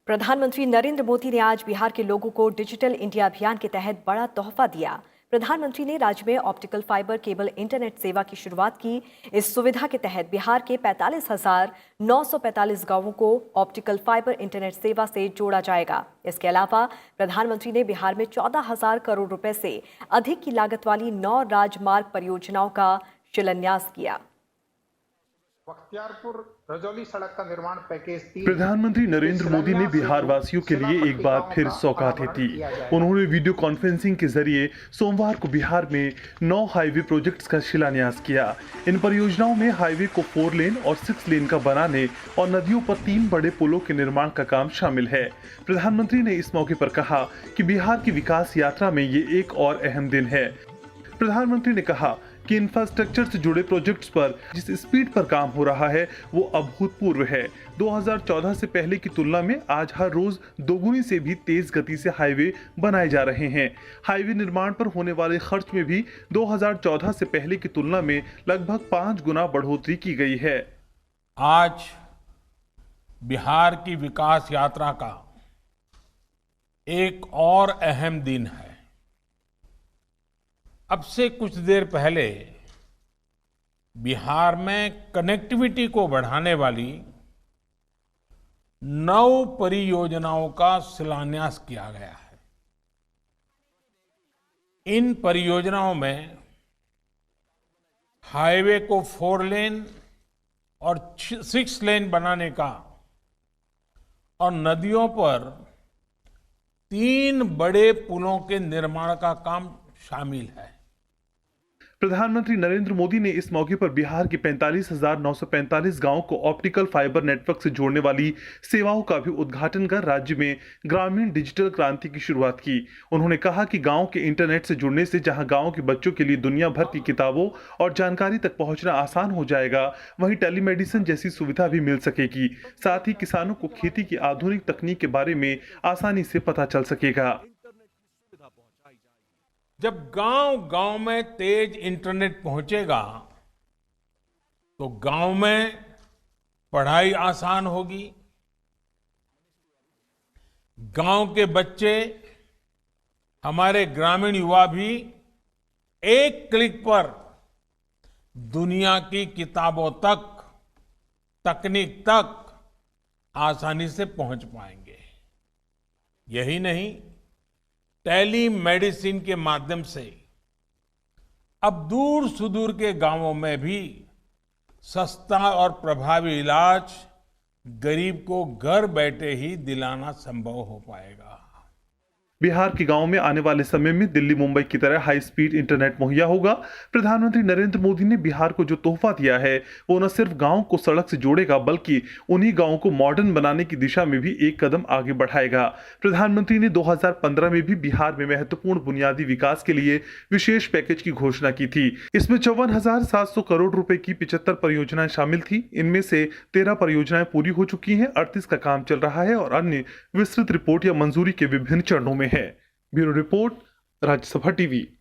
प्रधानमंत्री नरेंद्र मोदी ने आज बिहार के लोगों को डिजिटल इंडिया अभियान के तहत बड़ा तोहफा दिया। प्रधानमंत्री ने राज्य में ऑप्टिकल फाइबर केबल इंटरनेट सेवा की शुरुआत की। इस सुविधा के तहत बिहार के 45,945 गांवों को ऑप्टिकल फाइबर इंटरनेट सेवा से जोड़ा जाएगा। इसके अलावा प्रधानमंत्री ने बिहार में 14,000 करोड़ रुपए से अधिक की लागत वाली 9 राजमार्ग परियोजनाओं का शिलान्यास किया। बख्तियारपुर रजौली सड़क का निर्माण पैकेज 3। प्रधानमंत्री नरेंद्र मोदी ने बिहार वासियों के लिए एक बार फिर सौगातें दी। उन्होंने वीडियो कॉन्फ्रेंसिंग के जरिए सोमवार को बिहार में 9 हाईवे प्रोजेक्ट्स का शिलान्यास किया। इन परियोजनाओं में हाईवे को 4 लेन और 6 लेन का बनाने और नदियों पर 3 बड़े पुलों के निर्माण का काम शामिल है। प्रधानमंत्री ने इस मौके पर कहा कि बिहार की विकास यात्रा में ये एक और अहम दिन है। प्रधानमंत्री ने कहा कि इंफ्रास्ट्रक्चर से जुड़े प्रोजेक्ट्स पर जिस स्पीड पर काम हो रहा है वो अभूतपूर्व है। 2014 से पहले की तुलना में आज हर रोज दोगुनी से भी तेज गति से हाईवे बनाए जा रहे हैं। हाईवे निर्माण पर होने वाले खर्च में भी 2014 से पहले की तुलना में लगभग 5 गुना बढ़ोतरी की गई है। आज बिहार की विकास यात्रा का एक और अहम दिन है। अब से कुछ देर पहले बिहार में कनेक्टिविटी को बढ़ाने वाली 9 परियोजनाओं का शिलान्यास किया गया है। इन परियोजनाओं में हाईवे को 4 लेन और 6 लेन बनाने का और नदियों पर 3 बड़े पुलों के निर्माण का काम शामिल है। प्रधानमंत्री नरेंद्र मोदी ने इस मौके पर बिहार के 45,945 गांवों को ऑप्टिकल फाइबर नेटवर्क से जोड़ने वाली सेवाओं का भी उद्घाटन कर राज्य में ग्रामीण डिजिटल क्रांति की शुरुआत की। उन्होंने कहा कि गांव के इंटरनेट से जुड़ने से जहां गांव के बच्चों के लिए दुनिया भर की किताबों और जानकारी तक पहुंचना आसान हो जाएगा, वहीं टेलीमेडिसिन जैसी सुविधा भी मिल सकेगी। साथ ही किसानों को खेती की आधुनिक तकनीक के बारे में आसानी से पता चल सकेगा। जब गांव-गांव में तेज इंटरनेट पहुंचेगा तो गांव में पढ़ाई आसान होगी। गांव के बच्चे, हमारे ग्रामीण युवा भी एक क्लिक पर दुनिया की किताबों तक, तकनीक तक आसानी से पहुंच पाएंगे। यही नहीं, टेली मेडिसिन के माध्यम से अब दूर सुदूर के गांवों में भी सस्ता और प्रभावी इलाज गरीब को घर बैठे ही दिलाना संभव हो पाएगा। बिहार के गांव में आने वाले समय में दिल्ली मुंबई की तरह हाई स्पीड इंटरनेट मुहैया होगा। प्रधानमंत्री नरेंद्र मोदी ने बिहार को जो तोहफा दिया है वो न सिर्फ गांव को सड़क से जोड़ेगा बल्कि उन्हीं गांवों को मॉडर्न बनाने की दिशा में भी एक कदम आगे बढ़ाएगा। प्रधानमंत्री ने 2015 में भी बिहार में महत्वपूर्ण बुनियादी विकास के लिए विशेष पैकेज की घोषणा की थी। इसमें 54,700 करोड़ रुपए की 75 परियोजनाएं शामिल थी। इनमें से 13 परियोजनाएं पूरी हो चुकी हैं, 38 का काम चल रहा है और अन्य विस्तृत रिपोर्ट या मंजूरी के विभिन्न चरणों में है। Bureau report, Rajya Sabha TV.